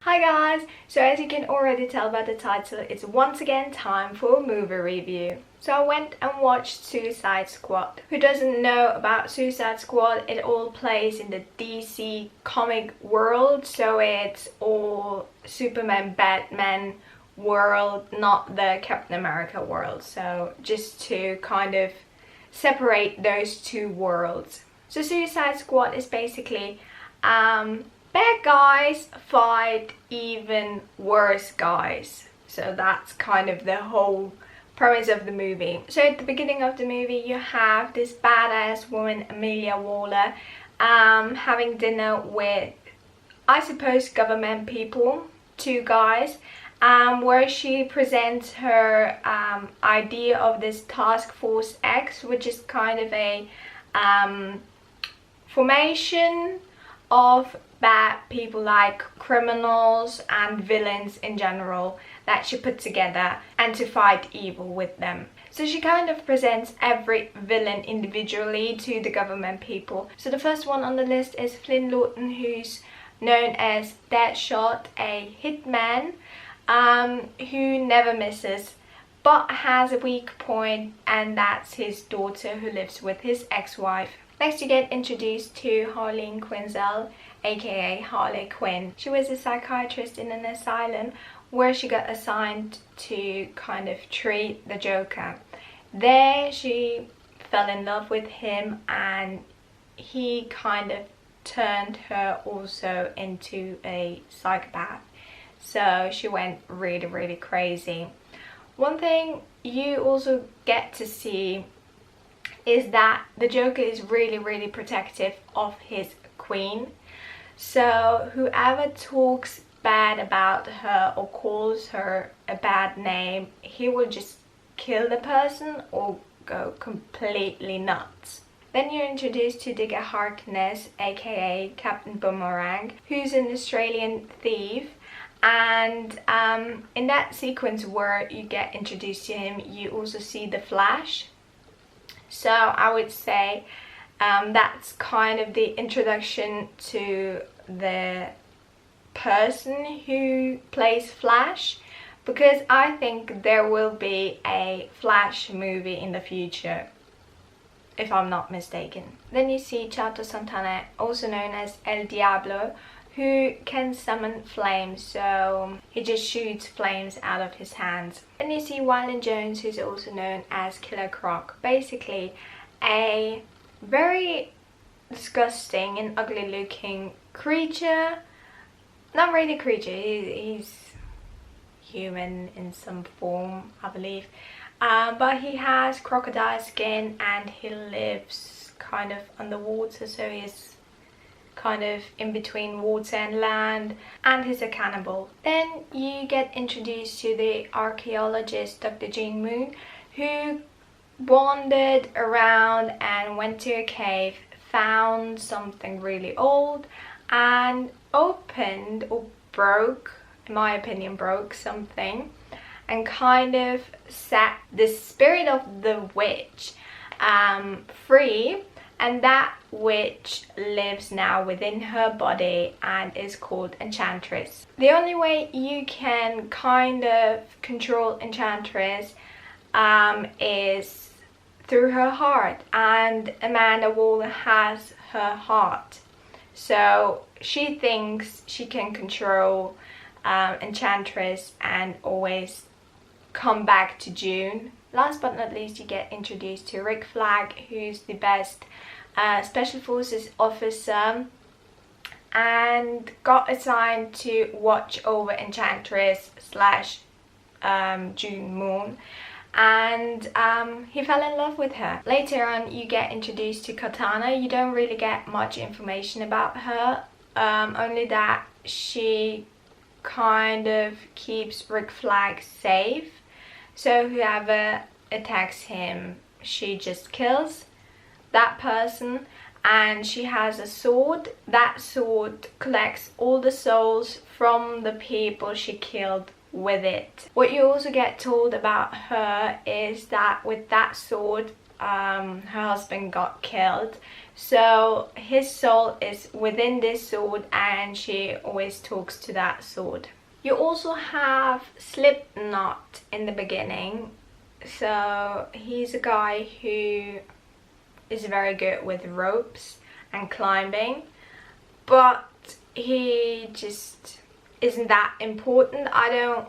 Hi guys! So as you can already tell by the title, it's once again time for a movie review. So I went and watched Suicide Squad. Who doesn't know about Suicide Squad? It all plays in the DC comic world, so it's all Superman, Batman world, not the Captain America world. So just to kind of separate those two worlds. So Suicide Squad is basically bad guys fight even worse guys. So that's kind of the whole premise of the movie. So at the beginning of the movie you have this badass woman, Amelia Waller, having dinner with, I suppose, government people, two guys, where she presents her idea of this Task Force X, which is kind of a formation of bad people, like criminals and villains in general, that she put together and to fight evil with them. So she kind of presents every villain individually to the government people. So the first one on the list is Flynn Lawton, who's known as Deadshot, a hitman who never misses but has a weak point, and that's his daughter who lives with his ex-wife. Next you get introduced to Harleen Quinzel, aka Harley Quinn. She was a psychiatrist in an asylum where she got assigned to kind of treat the Joker. There she fell in love with him and he kind of turned her also into a psychopath. So she went really crazy. One thing you also get to see is that the Joker is really protective of his queen. So whoever talks bad about her or calls her a bad name, he will just kill the person or go completely nuts. Then you're introduced to Digger Harkness, aka Captain Boomerang, who's an Australian thief. And in that sequence where you get introduced to him, you also see the Flash. So I would say that's kind of the introduction to the person who plays Flash, because I think there will be a Flash movie in the future, if I'm not mistaken. Then you see Chato Santana, also known as El Diablo, who can summon flames, so he just shoots flames out of his hands. Then you see Waylon Jones, who's also known as Killer Croc, basically a very disgusting and ugly looking creature. Not really creature, he's human in some form, I believe, but he has crocodile skin and he lives kind of underwater, so he's kind of in between water and land, and he's a cannibal. Then you get introduced to the archaeologist Dr. Jean Moon, who wandered around and went to a cave, found something really old and opened or broke, in my opinion broke something, and kind of set the spirit of the witch free, and that witch lives now within her body and is called Enchantress. The only way you can kind of control Enchantress is through her heart, and Amanda Waller has her heart. So she thinks she can control Enchantress and always come back to June. Last but not least, you get introduced to Rick Flag, who's the best Special Forces officer and got assigned to watch over Enchantress slash June Moon, and he fell in love with her. Later on you get introduced to Katana. You don't really get much information about her, only that she kind of keeps Rick Flag safe, so whoever attacks him, she just kills that person. And she has a sword. That sword collects all the souls from the people she killed with it. What you also get told about her is that with that sword, her husband got killed. So his soul is within this sword, and she always talks to that sword. You also have Slipknot in the beginning. So he's a guy who is very good with ropes and climbing, but he just isn't that important. I don't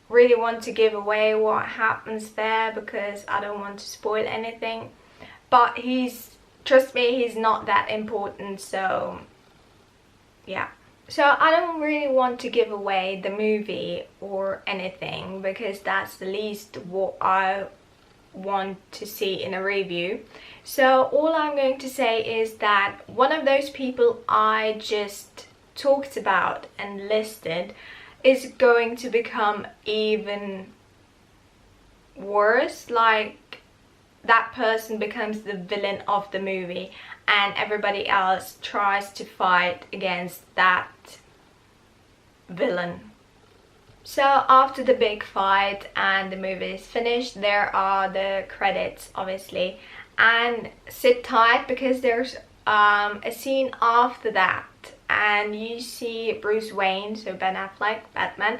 really want to give away what happens there because I don't want to spoil anything, but trust me, he's not that important. So yeah, so I don't really want to give away the movie or anything because that's the least what I want to see in a review. So all I'm going to say is that one of those people I just talked about and listed is going to become even worse. Like, that person becomes the villain of the movie and everybody else tries to fight against that villain. So after the big fight and the movie is finished, there are the credits, obviously, and sit tight because there's a scene after that, and you see Bruce Wayne, so Ben Affleck, Batman,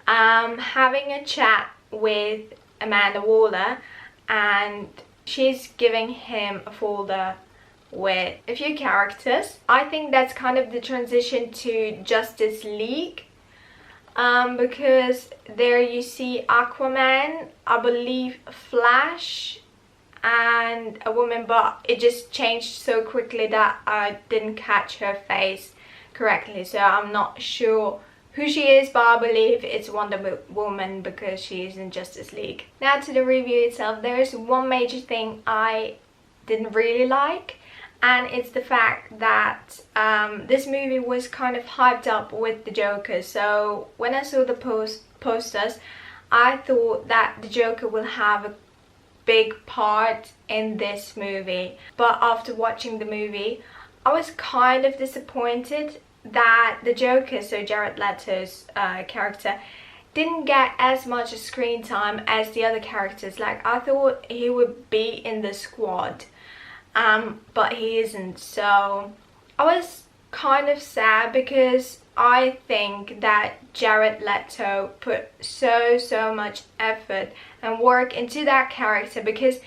having a chat with Amanda Waller, and she's giving him a folder with a few characters. I think that's kind of the transition to Justice League, because there you see Aquaman, I believe Flash, and a woman, but it just changed so quickly that I didn't catch her face correctly, so I'm not sure who she is, but I believe it's Wonder Woman because she is in Justice League. Now to the review itself, there is one major thing I didn't really like, and it's the fact that this movie was kind of hyped up with the Joker. So when I saw the posters, I thought that the Joker will have a big part in this movie, but after watching the movie I was kind of disappointed that the Joker, so Jared Leto's character, didn't get as much screen time as the other characters. Like, I thought he would be in the squad, but he isn't. So I was kind of sad because I think that Jared Leto put so much effort and work into that character, because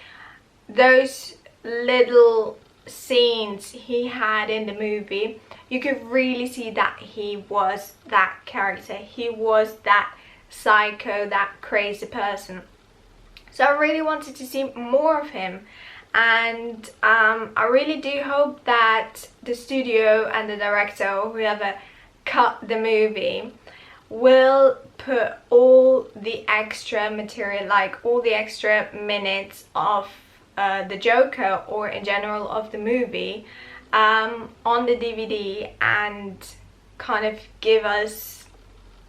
those little scenes he had in the movie, you could really see that he was that character. He was that psycho, that crazy person. So I really wanted to see more of him, and I really do hope that the studio and the director, or whoever cut the movie, will put all the extra material, like all the extra minutes of the Joker, or in general of the movie, on the DVD, and kind of give us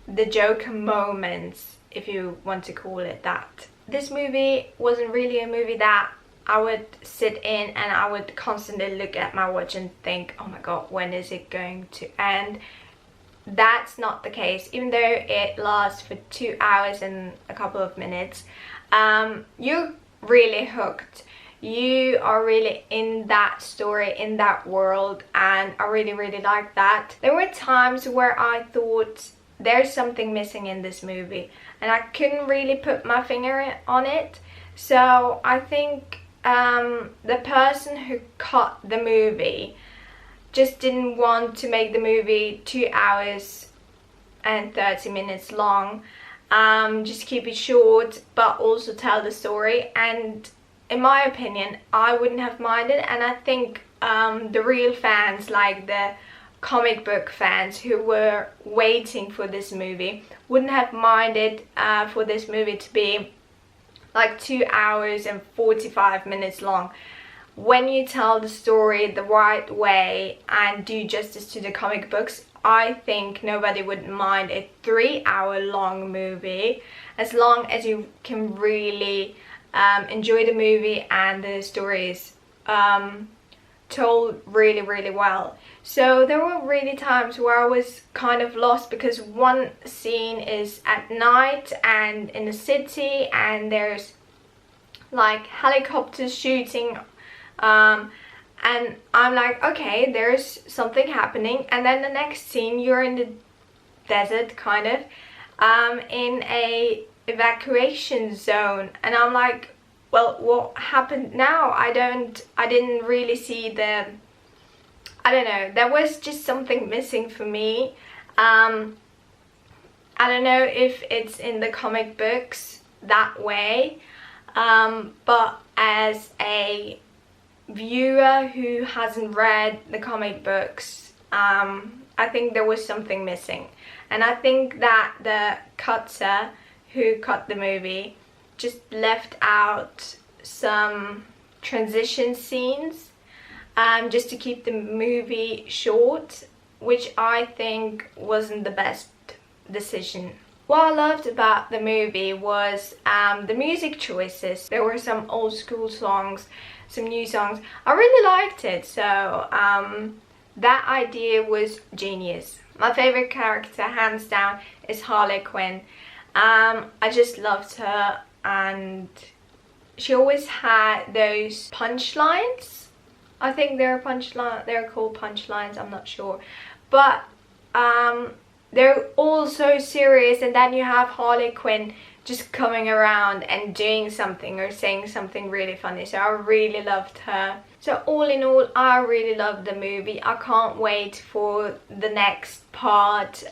the Joker moments, if you want to call it that. This movie wasn't really a movie that I would sit in and I would constantly look at my watch and think, oh my god, when is it going to end? That's not the case. Even though it lasts for 2 hours and a couple of minutes, you're really hooked. You are really in that story, in that world, and I really like that. There were times where I thought there's something missing in this movie and I couldn't really put my finger on it. So I think the person who cut the movie just didn't want to make the movie 2 hours and 30 minutes long. Just keep it short but also tell the story, and in my opinion I wouldn't have minded, and I think the real fans, like the comic book fans who were waiting for this movie, wouldn't have minded for this movie to be like 2 hours and 45 minutes long. When you tell the story the right way and do justice to the comic books, I think nobody would mind a 3-hour long movie, as long as you can really enjoy the movie and the story is told really well. So there were really times where I was kind of lost, because one scene is at night and in the city, and there's like helicopters shooting, and I'm like, okay, there's something happening, and then the next scene you're in the desert, kind of, in a evacuation zone, and I'm like, well, what happened now? I didn't really see the, I don't know, there was just something missing for me. I don't know if it's in the comic books that way, but as a viewer who hasn't read the comic books, I think there was something missing. And I think that the cutter who cut the movie just left out some transition scenes, just to keep the movie short, which I think wasn't the best decision. What I loved about the movie was the music choices. There were some old school songs, some new songs. I really liked it, so that idea was genius. My favorite character, hands down, is Harley Quinn. I just loved her, and she always had those punchlines. I think they're called punchlines, I'm not sure. But they're all so serious, and then you have Harley Quinn just coming around and doing something or saying something really funny. So I really loved her. So all in all, I really loved the movie. I can't wait for the next part,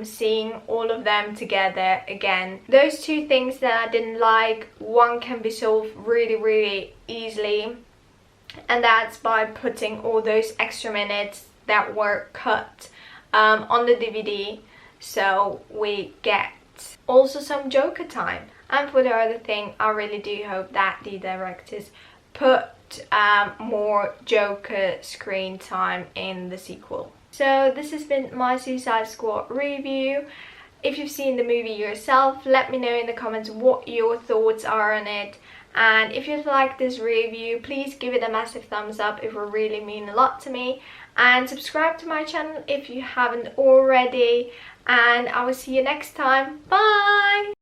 seeing all of them together again. Those two things that I didn't like, one can be solved really easily, and that's by putting all those extra minutes that were cut on the DVD, so we get also some Joker time. And for the other thing, I really do hope that the directors put more Joker screen time in the sequel. So this has been my Suicide Squad review. If you've seen the movie yourself, let me know in the comments what your thoughts are on it. And if you like this review, please give it a massive thumbs up. It will really mean a lot to me. And subscribe to my channel if you haven't already. And I will see you next time. Bye!